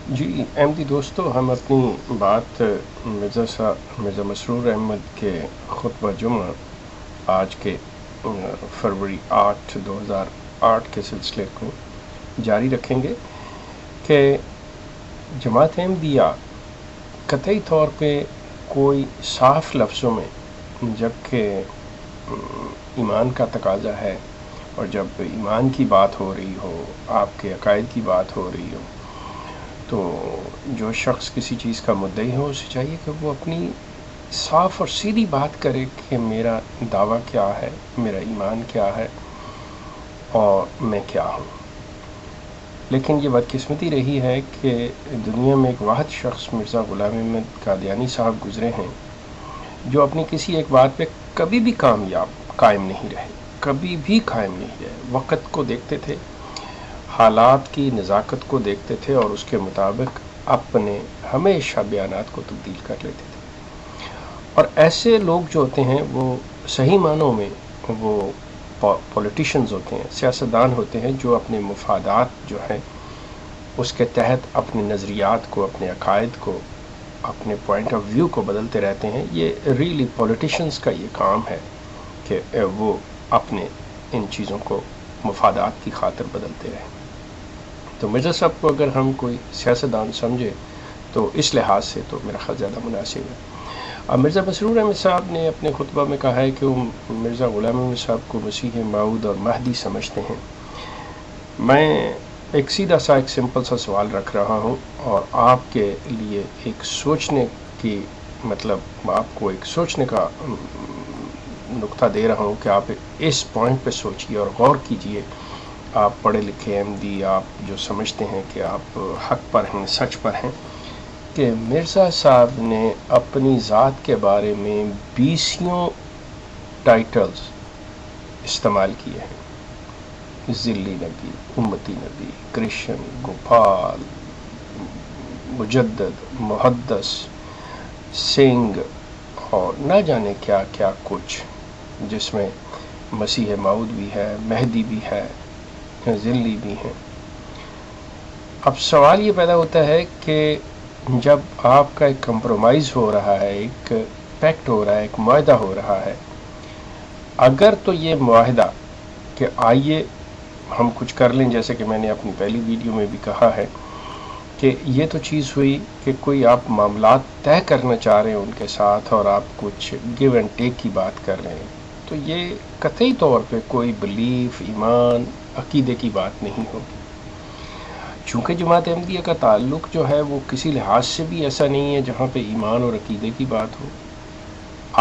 جی احمدی دوستو، ہم اپنی بات مرزا مسرور احمد کے خطبہ جمعہ آج کے فروری 8 2008 کے سلسلے کو جاری رکھیں گے کہ جماعت احمدیہ قطعی طور پہ کوئی صاف لفظوں میں جبکہ ایمان کا تقاضا ہے، اور جب ایمان کی بات ہو رہی ہو، آپ کے عقائد کی بات ہو رہی ہو، تو جو شخص کسی چیز کا مدعی ہو اسے چاہیے کہ وہ اپنی صاف اور سیدھی بات کرے کہ میرا دعویٰ کیا ہے، میرا ایمان کیا ہے اور میں کیا ہوں۔ لیکن یہ بدقسمتی رہی ہے کہ دنیا میں ایک واحد شخص مرزا غلام احمد قادیانی صاحب گزرے ہیں جو اپنی کسی ایک بات پہ کبھی بھی قائم نہیں رہے، کبھی بھی قائم نہیں رہے۔ وقت کو دیکھتے تھے، حالات کی نزاکت کو دیکھتے تھے اور اس کے مطابق اپنے ہمیشہ بیانات کو تبدیل کر لیتے تھے۔ اور ایسے لوگ جو ہوتے ہیں وہ صحیح معنوں میں وہ پولیٹیشنز ہوتے ہیں، سیاستدان ہوتے ہیں جو اپنے مفادات جو ہیں اس کے تحت اپنے نظریات کو، اپنے عقائد کو، اپنے پوائنٹ آف ویو کو بدلتے رہتے ہیں۔ یہ ریئلی پولیٹیشنز کا یہ کام ہے کہ وہ اپنے ان چیزوں کو مفادات کی خاطر بدلتے رہیں۔ تو مرزا صاحب کو اگر ہم کوئی سیاستدان سمجھے تو اس لحاظ سے تو میرا خیال زیادہ مناسب ہے۔ اب مرزا مسرور احمد صاحب نے اپنے خطبہ میں کہا ہے کہ وہ مرزا غلام احمد صاحب کو مسیح موعود اور مہدی سمجھتے ہیں۔ میں ایک سیدھا سا ایک سمپل سا سوال رکھ رہا ہوں اور آپ کے لیے ایک سوچنے کی آپ کو ایک سوچنے کا نقطہ دے رہا ہوں کہ آپ اس پوائنٹ پہ سوچیے اور غور کیجئے۔ آپ پڑھے لکھے احمدی، آپ جو سمجھتے ہیں کہ آپ حق پر ہیں، سچ پر ہیں، کہ مرزا صاحب نے اپنی ذات کے بارے میں 20 ٹائٹلز استعمال کیے ہیں: ذلی نبی، امتی نبی، کرشن، گوپال، مجدد، محدث، سنگھ اور نہ جانے کیا کیا کچھ، جس میں مسیح موعود بھی ہے، مہدی بھی ہے، ذلی بھی ہیں۔ اب سوال یہ پیدا ہوتا ہے کہ جب آپ کا ایک کمپرومائز ہو رہا ہے، ایک پیکٹ ہو رہا ہے، ایک معاہدہ ہو رہا ہے، اگر تو یہ معاہدہ کہ آئیے ہم کچھ کر لیں، جیسے کہ میں نے اپنی پہلی ویڈیو میں بھی کہا ہے کہ یہ تو چیز ہوئی کہ کوئی آپ معاملات طے کرنا چاہ رہے ہیں ان کے ساتھ اور آپ کچھ گیو اینڈ ٹیک کی بات کر رہے ہیں، تو یہ قطعی طور پہ کوئی بلیف، ایمان، عقیدے کی بات نہیں ہوگی۔ چونکہ جماعت احمدیہ کا تعلق جو ہے وہ کسی لحاظ سے بھی ایسا نہیں ہے جہاں پہ ایمان اور عقیدے کی بات ہو۔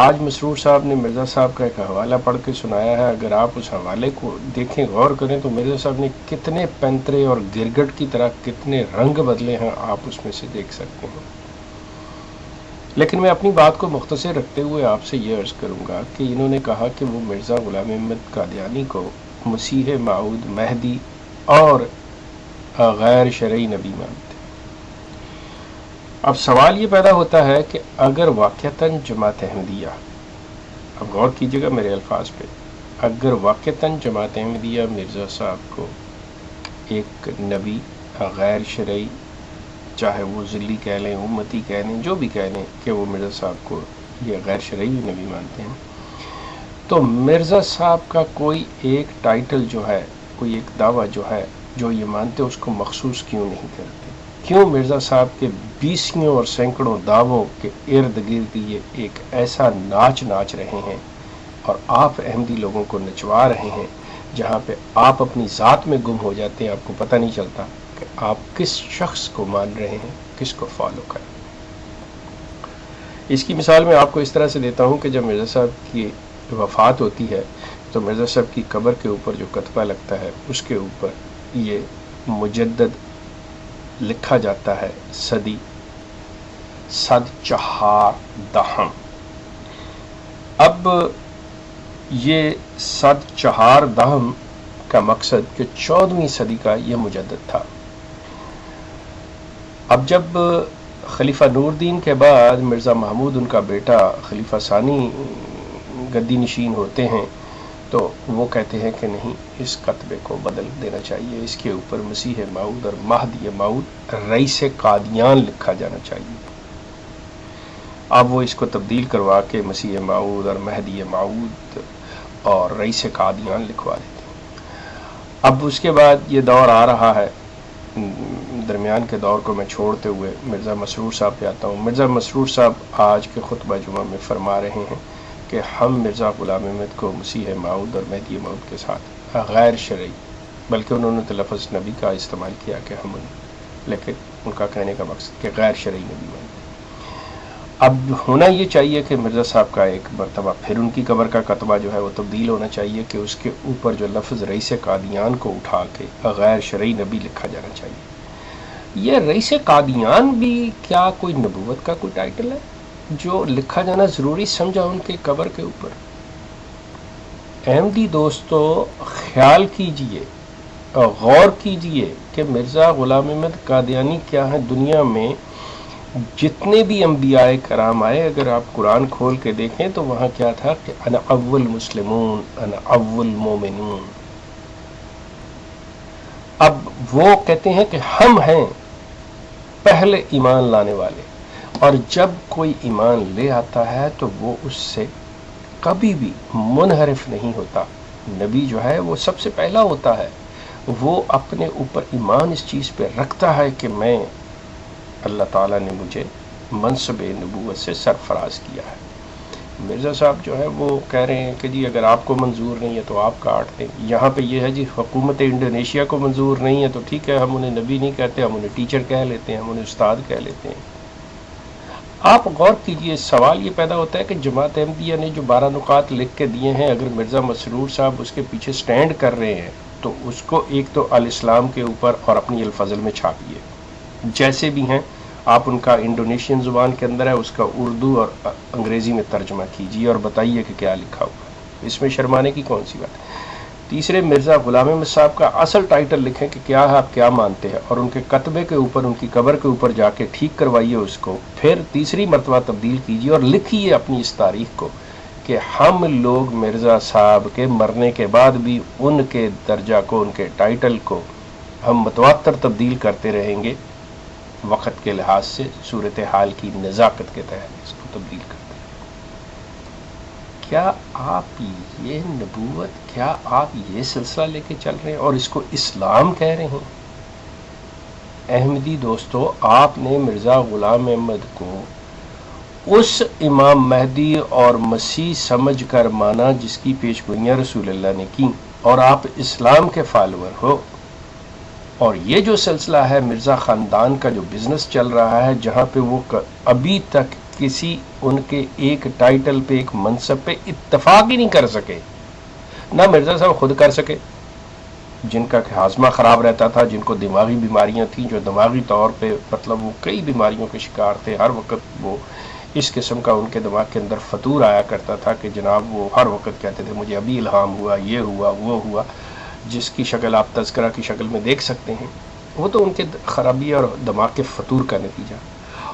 آج مسرور صاحب نے مرزا صاحب کا ایک حوالہ پڑھ کے سنایا ہے، اگر آپ اس حوالے کو دیکھیں، غور کریں، تو مرزا صاحب نے کتنے پینترے اور گرگٹ کی طرح کتنے رنگ بدلے ہیں، آپ اس میں سے دیکھ سکتے ہیں۔ لیکن میں اپنی بات کو مختصر رکھتے ہوئے آپ سے یہ عرض کروں گا کہ انہوں نے کہا کہ وہ مرزا غلام احمد قادیانی کو مسیح موعود، مہدی اور غیر شرعی نبی مانتے۔ اب سوال یہ پیدا ہوتا ہے کہ اگر واقعتاً جماعت احمدیہ، اب غور کیجئے گا میرے الفاظ پہ، اگر واقعتاً جماعت احمدیہ مرزا صاحب کو ایک نبی غیر شرعی، چاہے وہ ذلی کہہ لیں، امتی کہہ لیں، جو بھی کہہ لیں، کہ وہ مرزا صاحب کو یہ غیر شرعی نبی مانتے ہیں، تو مرزا صاحب کا کوئی ایک ٹائٹل جو ہے، کوئی ایک دعویٰ جو ہے جو یہ مانتے اس کو مخصوص کیوں نہیں کرتے؟ کیوں مرزا صاحب کے 20 اور سینکڑوں دعووں کے ارد گرد یہ ایک ایسا ناچ رہے ہیں اور آپ احمدی لوگوں کو نچوا رہے ہیں جہاں پہ آپ اپنی ذات میں گم ہو جاتے ہیں، آپ کو پتہ نہیں چلتا کہ آپ کس شخص کو مان رہے ہیں، کس کو فالو کریں۔ اس کی مثال میں آپ کو اس طرح سے دیتا ہوں کہ جب مرزا صاحب کی وفات ہوتی ہے تو مرزا صاحب کی قبر کے اوپر جو کتبہ لگتا ہے اس کے اوپر یہ مجدد لکھا جاتا ہے، صدی 104 اب یہ 104 کا مقصد کہ 14ویں صدی کا یہ مجدد تھا۔ اب جب خلیفہ نور الدین کے بعد مرزا محمود ان کا بیٹا خلیفہ ثانی گدی نشین ہوتے ہیں تو وہ کہتے ہیں کہ نہیں، اس کتبے کو بدل دینا چاہیے، اس کے اوپر مسیح موعود اور مہدی موعود رئیس قادیان لکھا جانا چاہیے۔ اب وہ اس کو تبدیل کروا کے مسیح موعود اور مہدی موعود اور رئیس قادیان لکھوا دیتے ہیں۔ اب اس کے بعد یہ دور آ رہا ہے، درمیان کے دور کو میں چھوڑتے ہوئے مرزا مسرور صاحب پہ آتا ہوں۔ مرزا مسرور صاحب آج کے خطبہ جمعہ میں فرما رہے ہیں کہ ہم مرزا غلام احمد کو مسیح موعود اور مہدی موعود کے ساتھ غیر شرعی، بلکہ انہوں نے تو لفظ نبی کا استعمال کیا کہ ہم لیکن ان کا کہنے کا مقصد کہ غیر شرعی نبی مانتے۔ اب ہونا یہ چاہیے کہ مرزا صاحب کا ایک مرتبہ پھر ان کی قبر کا کتبہ جو ہے وہ تبدیل ہونا چاہیے کہ اس کے اوپر جو لفظ رئیس قادیان کو اٹھا کے غیر شرعی نبی لکھا جانا چاہیے۔ یہ رئیس قادیان بھی کیا کوئی نبوت کا کوئی ٹائٹل ہے جو لکھا جانا ضروری سمجھا ان کے قبر کے اوپر؟ احمدی دوستو، خیال کیجئے، غور کیجئے کہ مرزا غلام احمد قادیانی کیا ہے۔ دنیا میں جتنے بھی انبیاء کرام آئے، اگر آپ قرآن کھول کے دیکھیں تو وہاں کیا تھا کہ انا اول مسلمون انا اول مومنون۔ اب وہ کہتے ہیں کہ ہم ہیں پہلے ایمان لانے والے، اور جب کوئی ایمان لے آتا ہے تو وہ اس سے کبھی بھی منحرف نہیں ہوتا۔ نبی جو ہے وہ سب سے پہلا ہوتا ہے، وہ اپنے اوپر ایمان اس چیز پہ رکھتا ہے کہ میں، اللہ تعالیٰ نے مجھے منصب نبوت سے سرفراز کیا ہے۔ مرزا صاحب جو ہے وہ کہہ رہے ہیں کہ جی اگر آپ کو منظور نہیں ہے تو آپ کاٹ دیں۔ یہاں پہ یہ ہے جی حکومت انڈونیشیا کو منظور نہیں ہے تو ٹھیک ہے، ہم انہیں نبی نہیں کہتے، ہم انہیں ٹیچر کہہ لیتے ہیں، ہم انہیں استاد کہہ لیتے ہیں۔ آپ غور کیجئے، سوال یہ پیدا ہوتا ہے کہ جماعت احمدیہ نے جو 12 نکات لکھ کے دیے ہیں، اگر مرزا مسرور صاحب اس کے پیچھے سٹینڈ کر رہے ہیں تو اس کو ایک تو الاسلام کے اوپر اور اپنی الفضل میں چھاپیے، جیسے بھی ہیں۔ آپ ان کا انڈونیشین زبان کے اندر ہے، اس کا اردو اور انگریزی میں ترجمہ کیجیے اور بتائیے کہ کیا لکھا ہوا ہے، اس میں شرمانے کی کون سی بات ہے۔ تیسرے، مرزا غلام احمد صاحب کا اصل ٹائٹل لکھیں کہ کیا ہے، آپ کیا مانتے ہیں، اور ان کے کتبے کے اوپر، ان کی قبر کے اوپر جا کے ٹھیک کروائیے اس کو، پھر تیسری مرتبہ تبدیل کیجیے اور لکھیے اپنی اس تاریخ کو کہ ہم لوگ مرزا صاحب کے مرنے کے بعد بھی ان کے درجہ کو، ان کے ٹائٹل کو ہم متواتر تبدیل کرتے رہیں گے، وقت کے لحاظ سے، صورتحال کی نزاکت کے تحت اس کو تبدیل کرتے ہیں۔ کیا آپ یہ نبوت، کیا آپ یہ سلسلہ لے کے چل رہے ہیں اور اس کو اسلام کہہ رہے ہیں؟ احمدی دوستو، آپ نے مرزا غلام احمد کو اس امام مہدی اور مسیح سمجھ کر مانا جس کی پیشگوئیاں رسول اللہ نے کی، اور آپ اسلام کے فالوور ہو۔ اور یہ جو سلسلہ ہے مرزا خاندان کا جو بزنس چل رہا ہے، جہاں پہ وہ ابھی تک کسی ان کے ایک ٹائٹل پہ، ایک منصب پہ اتفاق ہی نہیں کر سکے، نہ مرزا صاحب خود کر سکے، جن کا ہاضمہ خراب رہتا تھا، جن کو دماغی بیماریاں تھیں، جو دماغی طور پہ مطلب وہ کئی بیماریوں کے شکار تھے، ہر وقت وہ اس قسم کا ان کے دماغ کے اندر فطور آیا کرتا تھا کہ جناب وہ ہر وقت کہتے تھے مجھے ابھی الہام ہوا، یہ ہوا، وہ ہوا، جس کی شکل آپ تذکرہ کی شکل میں دیکھ سکتے ہیں۔ وہ تو ان کے خرابی اور دماغ کے فطور کا نتیجہ۔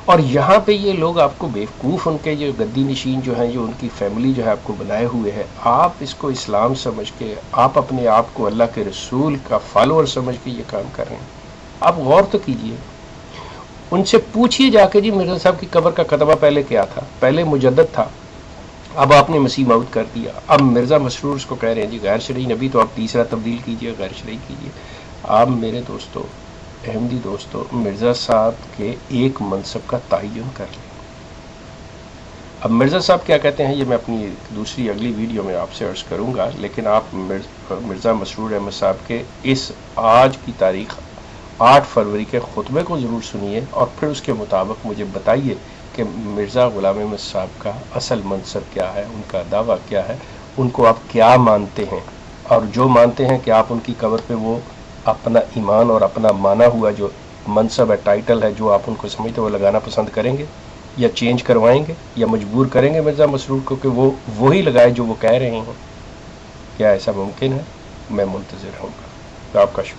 اور یہاں پہ یہ لوگ آپ کو بیوقوف، ان کے جو گدی نشین جو ہیں، جو ان کی فیملی جو ہے آپ کو بنائے ہوئے ہے، آپ اس کو اسلام سمجھ کے، آپ اپنے آپ کو اللہ کے رسول کا فالوور سمجھ کے یہ کام کر رہے ہیں۔ آپ غور تو کیجئے، ان سے پوچھیے جا کے جی مرزا صاحب کی قبر کا کتبہ پہلے کیا تھا؟ پہلے مجدد تھا، اب آپ نے مسیح موعود کر دیا، اب مرزا مسرور اس کو کہہ رہے ہیں جی غیر شرعی نبی، تو آپ تیسرا تبدیل کیجئے، غیر شرعی کیجئے۔ آپ میرے دوستو، احمدی دوستو، مرزا صاحب کے ایک منصب کا تعین کر لیں۔ اب مرزا صاحب کیا کہتے ہیں یہ میں اپنی دوسری اگلی ویڈیو میں آپ سے عرض کروں گا، لیکن آپ مرزا مسرور احمد صاحب کے اس آج کی تاریخ 8 فروری کے خطبے کو ضرور سنیے، اور پھر اس کے مطابق مجھے بتائیے کہ مرزا غلام احمد صاحب کا اصل منصب کیا ہے، ان کا دعویٰ کیا ہے، ان کو آپ کیا مانتے ہیں، اور جو مانتے ہیں کہ آپ ان کی قبر پہ وہ اپنا ایمان اور اپنا مانا ہوا جو منصب ہے، ٹائٹل ہے، جو آپ ان کو سمجھتے وہ لگانا پسند کریں گے، یا چینج کروائیں گے، یا مجبور کریں گے مرزا مسرور کو کہ وہ وہی لگائے جو وہ کہہ رہے ہیں؟ کیا ایسا ممکن ہے؟ میں منتظر ہوں گا۔ آپ کا شکریہ۔